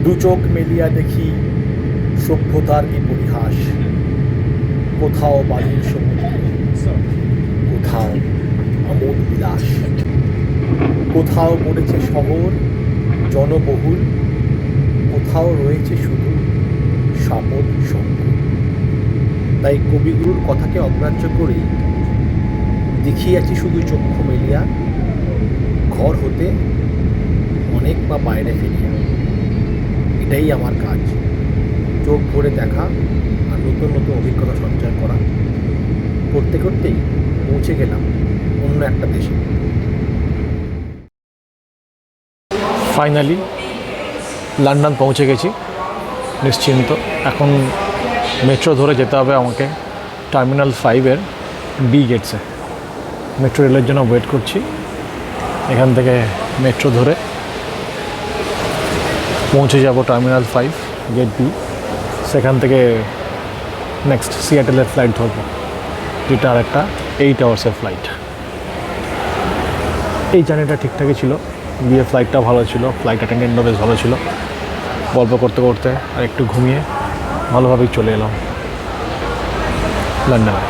দু চোখ মেলিয়া দেখি সভ্যতার কি পরিহাস। কোথাও বালির সমুদ্র, কোথাও আমোদ বিলাস, কোথাও পড়েছে শহর জনবহুল, কোথাও রয়েছে শুধু সাপদ সঙ্গ। তাই কবিগুরুর কথাকে অগ্রাহ্য করেই দেখিয়াছি শুধু চক্ষু মেলিয়া, ঘর হতে অনেক পা বাইরে ফেলিয়া। এটাই আমার কাজ, চোখ ভরে দেখা আর নতুন নতুন অভিজ্ঞতা সঞ্চয় করা। করতে করতেই পৌঁছে গেলাম অন্য একটা দেশে। ফাইনালি লন্ডন পৌঁছে গেছি নিশ্চিন্ত। এখন মেট্রো ধরে যেতে হবে আমাকে টার্মিনাল 5-এর বি গেটসে। মেট্রো রেলের জন্য ওয়েট করছি। এখান থেকে মেট্রো ধরে পৌঁছে যাব টার্মিনাল 5 গেট বি। সেখান থেকে নেক্সট সিয়াটেলের ফ্লাইট ধরবো, যেটা আর একটা 8 আওয়ার্সের ফ্লাইট। এই জার্নিটা ঠিকঠাকই ছিল, গিয়ে ফ্লাইটটা ভালো ছিল, ফ্লাইট অ্যাটেন্ডেন্টও বেশ ভালো ছিল। গল্প করতে করতে আর একটু ঘুমিয়ে ভালোভাবেই চলে এলাম লন্ডনে।